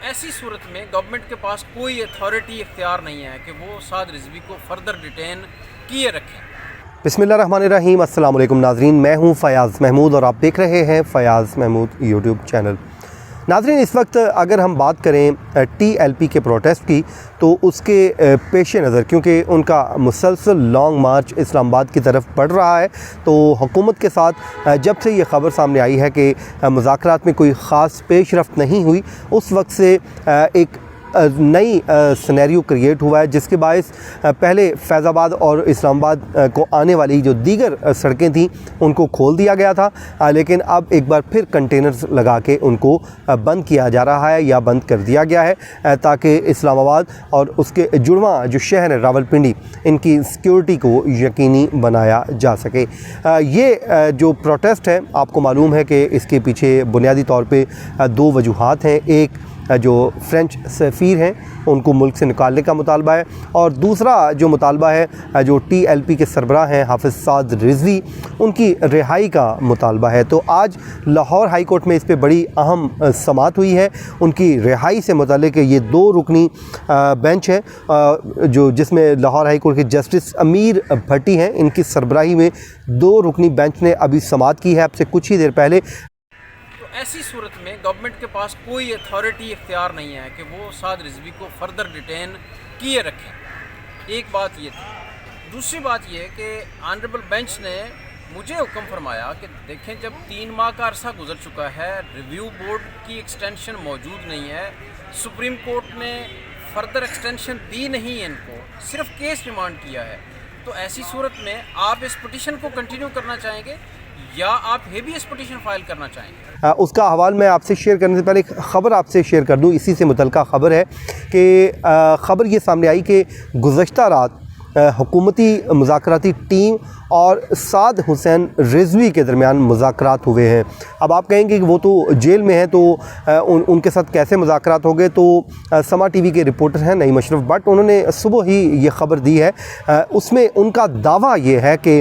ऐसी सूरत में गवर्नमेंट के पास कोई अथॉरिटी इख्तियार नहीं है कि वो साद रिजवी को फर्दर डिटेन किए रखें। बिस्मिल्लाहिर्रहमानिर्रहीम। अस्सलाम वालेकुम नाज़रीन, मैं हूं फ़याज़ महमूद और आप देख रहे हैं फ़याज़ महमूद यूट्यूब चैनल। नाज़रीन, इस वक्त अगर हम बात करें TLP के प्रोटेस्ट की तो उसके पेश नज़र, क्योंकि उनका मुसलसल लॉन्ग मार्च इस्लामाबाद की तरफ बढ़ रहा है, तो हुकूमत के साथ जब से ये ख़बर सामने आई है कि मुज़ाकरात में कोई ख़ास पेशरफ़्त नहीं हुई, उस वक्त से एक नई सिनेरियो क्रिएट हुआ है, जिसके बायस पहले फैज़ाबाद और इस्लामाबाद को आने वाली जो दीगर सड़कें थीं उनको खोल दिया गया था, लेकिन अब एक बार फिर कंटेनर्स लगा के उनको बंद किया जा रहा है या बंद कर दिया गया है, ताकि इस्लामाबाद और उसके जुड़वां जो शहर है रावलपिंडी, इनकी सिक्योरिटी को यकीनी बनाया जा सके। ये जो प्रोटेस्ट है, आपको मालूम है कि इसके पीछे बुनियादी तौर पर दो वजूहात हैं। एक जो फ़्रेंच सफ़ीर हैं उनको मुल्क से निकालने का मुतालबा है, और दूसरा जो मुतालबा है जो TLP के सरबराह हैं हाफ़िज़ साद रिजवी, उनकी रिहाई का मुतालबा है। तो आज लाहौर हाई कोर्ट में इस पर बड़ी अहम समाअत हुई है। उनकी रिहाई से मुतल्लिक़ ये दो रुकनी बेंच है जो जिसमें लाहौर हाई कोर्ट के जस्टिस अमीर भट्टी हैं, इनकी सरबराही में दो रुकनी बेंच ने अभी समाअत की है अब से कुछ ही देर पहले। ऐसी सूरत में गवर्नमेंट के पास कोई अथॉरिटी इख्तियार नहीं है कि वो साद रिजवी को फर्दर डिटेन किए रखें। एक बात ये थी। दूसरी बात ये कि ऑनरेबल बेंच ने मुझे हुक्म फरमाया कि देखें, जब 3 माह का अरसा गुजर चुका है, रिव्यू बोर्ड की एक्सटेंशन मौजूद नहीं है, सुप्रीम कोर्ट ने फर्दर एक्सटेंशन दी नहीं है, इनको सिर्फ केस रिमांड किया है, तो ऐसी सूरत में आप इस पिटीशन को कंटिन्यू करना चाहेंगे या आप हेबियस पिटीशन फाइल करना चाहेंगे? उसका हवाल मैं आपसे शेयर करने से पहले एक ख़बर आपसे शेयर कर दूं। इसी से मुतल्लिक़ ख़बर है कि ख़बर ये सामने आई कि गुज़श्ता रात हुकूमती मुज़ाकराती टीम और साद हुसैन रिजवी के दरमियान मुज़ाकरात हुए हैं। अब आप कहेंगे कि वो तो जेल में हैं, तो उनके साथ कैसे मुज़ाकरात हो गए? तो समा TV के रिपोर्टर हैं नईम अशरफ बट, उन्होंने सुबह ही ये ख़बर दी है। उसमें उनका दावा ये है कि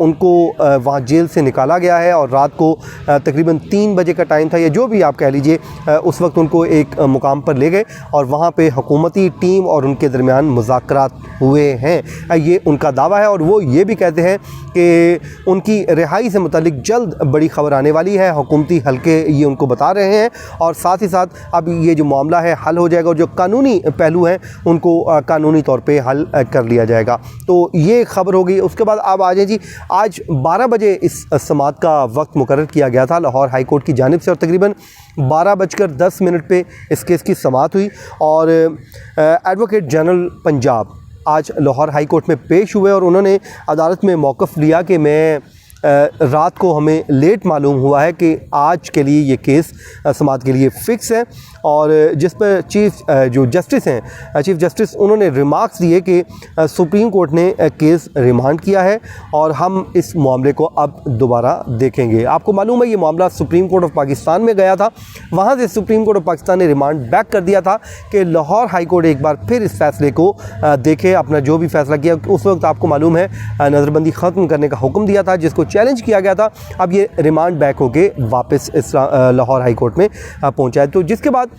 उनको वहाँ जेल से निकाला गया है और रात को तकरीबन 3 बजे का टाइम था, या जो भी आप कह लीजिए, उस वक्त उनको एक मुकाम पर ले गए और वहाँ पर हुकूमती टीम और उनके दरमियान मुज़ाकरात हुए हैं। ये उनका दावा है, और वो ये भी कहते हैं कि उनकी रिहाई से मुतालिक जल्द बड़ी ख़बर आने वाली है। हुकूमती हलके ये उनको बता रहे हैं, और साथ ही साथ अब ये जो मामला है हल हो जाएगा, और जो कानूनी पहलू हैं उनको कानूनी तौर पे हल कर लिया जाएगा। तो ये ख़बर हो गई। उसके बाद आप आ जाए जी, आज 12 बजे इस समाअत का वक्त मुकर्रर किया गया था लाहौर हाई कोर्ट की जानिब से, और तकरीबन 12:10 पे इस केस की समाअत हुई, और एडवोकेट जनरल पंजाब आज लाहौर हाई कोर्ट में पेश हुए और उन्होंने अदालत में मौक़िफ़ लिया कि मैं रात को हमें लेट मालूम हुआ है कि आज के लिए ये केस समाअत के लिए फ़िक्स है, और जिस पर चीफ़ जस्टिस उन्होंने रिमार्क्स दिए कि सुप्रीम कोर्ट ने केस रिमांड किया है और हम इस मामले को अब दोबारा देखेंगे। आपको मालूम है ये मामला सुप्रीम कोर्ट ऑफ पाकिस्तान में गया था, वहाँ से सुप्रीम कोर्ट ऑफ पाकिस्तान ने रिमांड बैक कर दिया था कि लाहौर हाई कोर्ट एक बार फिर इस फैसले को देखे, अपना जो भी फ़ैसला किया। उस वक्त आपको मालूम है नज़रबंदी ख़त्म करने का हुक्म दिया था, जिसको चैलेंज किया गया था। अब ये रिमांड बैक होके वापस लाहौर हाई कोर्ट में पहुंचा है। तो जिसके बाद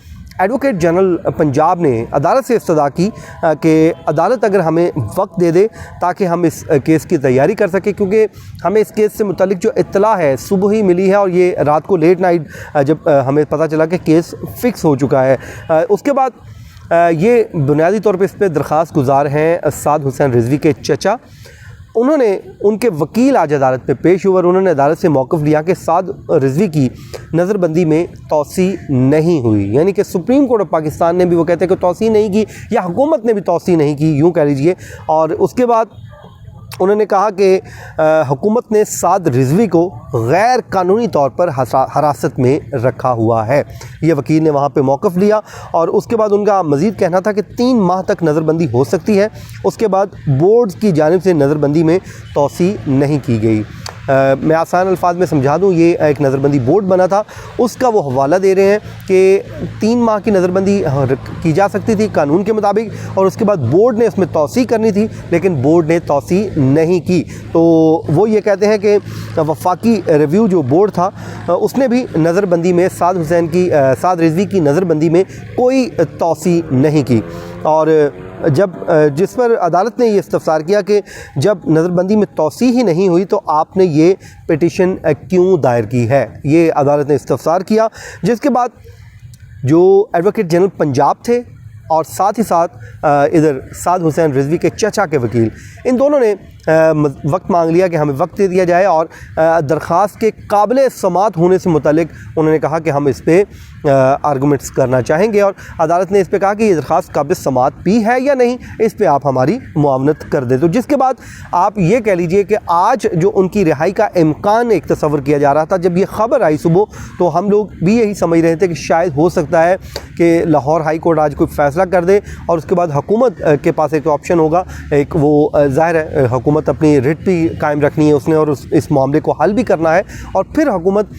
एडवोकेट जनरल पंजाब ने अदालत से इस्तदा की कि अदालत अगर हमें वक्त दे दे ताकि हम इस केस की तैयारी कर सकें, क्योंकि हमें इस केस से मुतल्लिक जो इत्तला है सुबह ही मिली है, और ये रात को लेट नाइट जब हमें पता चला कि केस फ़िक्स हो चुका है। उसके बाद ये बुनियादी तौर पर इस पर दरख्वास्त गुजार हैं साद हुसैन रिजवी के चचा। उन्होंने उनके वकील आज अदालत में पेश हुए और उन्होंने अदालत से मौक़िफ़ लिया कि साद रिजवी की नज़रबंदी में तौसी नहीं हुई, यानी कि सुप्रीम कोर्ट ऑफ पाकिस्तान ने भी, वो कहते हैं कि तौसी नहीं की, या हुकूमत ने भी तौसी नहीं की, यूँ कह लीजिए। और उसके बाद उन्होंने कहा कि हुकूमत ने साद रिजवी को गैर कानूनी तौर पर हिरासत में रखा हुआ है। ये वकील ने वहाँ पे मौक़िफ़ लिया, और उसके बाद उनका मज़ीद कहना था कि 3 माह तक नज़रबंदी हो सकती है। उसके बाद बोर्ड की जानिब से नज़रबंदी में तौसी नहीं की गई। मैं आसान अल्फाज में समझा दूँ, ये एक नज़रबंदी बोर्ड बना था, उसका वो हवाला दे रहे हैं कि 3 माह की नज़रबंदी की जा सकती थी कानून के मुताबिक, और उसके बाद बोर्ड ने उसमें तौसी करनी थी, लेकिन बोर्ड ने तौसी नहीं की। तो वो ये कहते हैं कि वफाकी रिव्यू जो बोर्ड था उसने भी नज़रबंदी में साद रिजवी की नज़रबंदी में कोई तौसी नहीं की। और जिस पर अदालत ने ये इस्तफसार किया कि जब नज़रबंदी में तौसी ही नहीं हुई तो आपने ये पिटिशन क्यों दायर की है, ये अदालत ने इस्तफसार किया। जिसके बाद जो एडवोकेट जनरल पंजाब थे और साथ ही साथ इधर साद हुसैन रिजवी के चचा के वकील, इन दोनों ने वक्त मांग लिया कि हमें वक्त दे दिया जाए, और दरख्वास्त के काबिल समात होने से मुतल्लिक उन्होंने कहा कि हम इस पर आर्गूमेंट्स करना चाहेंगे, और अदालत ने इस पर कहा कि ये दरख्वास्त काबिल समात भी है या नहीं, इस पर आप हमारी मुआवनत कर दें। तो जिसके बाद आप ये कह लीजिए कि आज जो उनकी रिहाई का इम्कान एक तस्वर किया जा रहा था, जब ये ख़बर आई सुबह तो हम लोग भी यही समझ रहे थे कि शायद हो सकता है कि लाहौर हाई कोर्ट आज कोई फ़ैसला कर दे, और उसके बाद हुकूमत के पास एक ऑप्शन होगा, एक वो ज़ाहिर है हुकूमत अपनी रिट भी कायम रखनी है उसने, और इस मामले को हल भी करना है, और फिर हुकूमत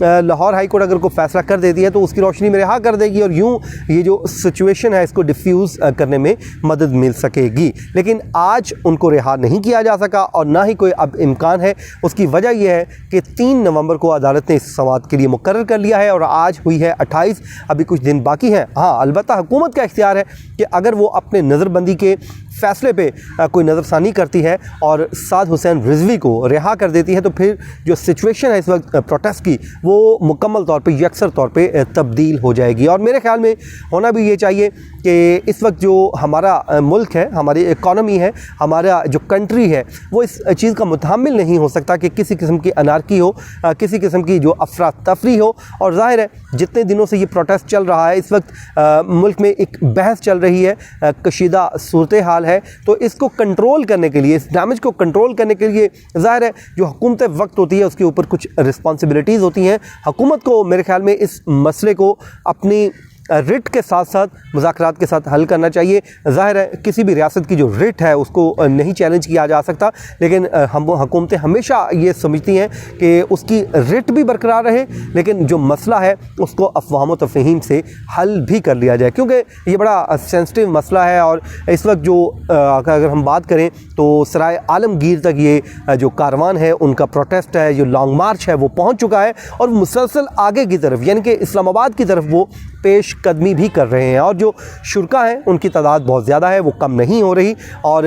लाहौर हाई कोर्ट अगर कोई फ़ैसला कर देती है तो उसकी रोशनी में रिहा कर देगी, और यूँ ये जो सिचुएशन है इसको डिफ्यूज़ करने में मदद मिल सकेगी। लेकिन आज उनको रिहा नहीं किया जा सका, और ना ही कोई अब इम्कान है। उसकी वजह यह है कि 3 नवंबर को अदालत ने इस समाअत के लिए मुकर्रर कर लिया है, और आज हुई है 28, अभी कुछ दिन बाकी हैं। हाँ, अलबत्ता हुकूमत का इख्तियार है कि अगर वो अपने नज़रबंदी के फ़ैसले पे कोई नज़रसानी करती है और साद हुसैन रिजवी को रिहा कर देती है, तो फिर जो सिचुएशन है इस वक्त प्रोटेस्ट की, वो मुकम्मल तौर पे यकसर तौर पे तब्दील हो जाएगी। और मेरे ख़्याल में होना भी ये चाहिए कि इस वक्त जो हमारा मुल्क है, हमारी इकॉनमी है, हमारा जो कंट्री है, वो इस चीज़ का मुतहम्मिल नहीं हो सकता कि किसी किस्म की अनारकी हो, किसी किस्म की जो अफरा तफरी हो। और ज़ाहिर है जितने दिनों से ये प्रोटेस्ट चल रहा है, इस वक्त मुल्क में एक बहस चल रही है, कशीदा सूरत हाल है, तो इसको कंट्रोल करने के लिए, इस डैमेज को कंट्रोल करने के लिए ज़ाहिर है जो हुकूमत वक्त होती है उसके ऊपर कुछ रिस्पॉन्सिबिलिटीज़ होती हैं। हुकूमत को मेरे ख़्याल में इस मसले को अपनी रिट के साथ साथ मुज़ाकरात के साथ हल करना चाहिए। ज़ाहिर है किसी भी रियासत की जो रिट है उसको नहीं चैलेंज किया जा सकता, लेकिन हम हुकूमतें हमेशा ये समझती हैं कि उसकी रिट भी बरकरार रहे, लेकिन जो मसला है उसको अफ़वाह व तफ़हीम से हल भी कर लिया जाए, क्योंकि ये बड़ा सेंसिटिव मसला है। और इस वक्त जो अगर हम बात करें तो सराय आलमगीर तक ये जो कारवान है, उनका प्रोटेस्ट है, जो लॉन्ग मार्च है, वो पहुँच चुका है, और मुसलसल आगे की तरफ यानी कि इस्लामाबाद की तरफ वो पेश कदमी भी कर रहे हैं। और जो शुरका हैं उनकी तादाद बहुत ज़्यादा है, वो कम नहीं हो रही। और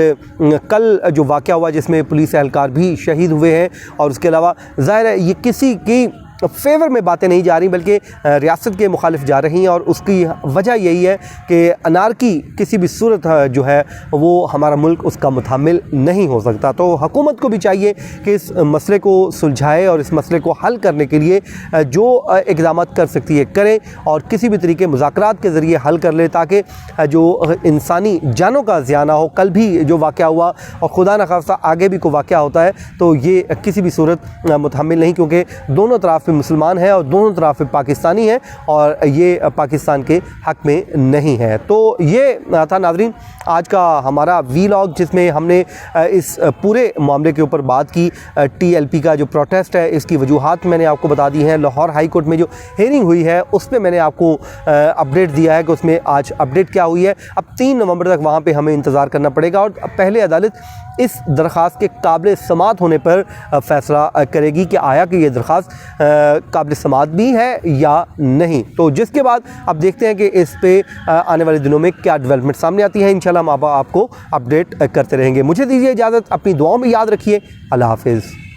कल जो वाक़या हुआ जिसमें पुलिस एहलकार भी शहीद हुए हैं, और उसके अलावा ज़ाहिर है ये किसी की फेवर में बातें नहीं जा रही, बल्कि रियासत के मुखालिफ जा रही हैं। और उसकी वजह यही है कि अनारकी किसी भी सूरत जो है वो हमारा मुल्क उसका मुतहम्मिल नहीं हो सकता। तो हुकूमत को भी चाहिए कि इस मसले को सुलझाए और इस मसले को हल करने के लिए जो इक़दाम कर सकती है करें, और किसी भी तरीके मुज़ाकरात के ज़रिए हल कर ले, ताकि जो इंसानी जानों का ज़ियान ना हो। कल भी जो वाक़या हुआ, और खुदा न खास्ता आगे भी कोई वाक़या होता है, तो ये किसी भी सूरत मुतहम्मिल नहीं, क्योंकि दोनों तरफ मुसलमान है और दोनों तरफ पाकिस्तानी है, और ये पाकिस्तान के हक़ में नहीं है। तो ये था नाज़रीन आज का हमारा वीलॉग, जिसमें हमने इस पूरे मामले के ऊपर बात की। TLP का जो प्रोटेस्ट है इसकी वजूहात मैंने आपको बता दी हैं। लाहौर हाई कोर्ट में जो हेयरिंग हुई है उस पर मैंने आपको अपडेट दिया है कि उसमें आज अपडेट क्या हुई है। अब 3 नवंबर तक वहाँ पर हमें इंतज़ार करना पड़ेगा, और पहले अदालत इस दरख्वास्त के काबिल समात होने पर फ़ैसला करेगी कि आया कि ये दरख्वास्त काबिल समात भी है या नहीं। तो जिसके बाद अब देखते हैं कि इस पे आने वाले दिनों में क्या डेवलपमेंट सामने आती है। इंशाल्लाह हम आपको अपडेट करते रहेंगे। मुझे दीजिए इजाज़त, अपनी दुआओं में याद रखिए। अल्लाह हाफ़िज़।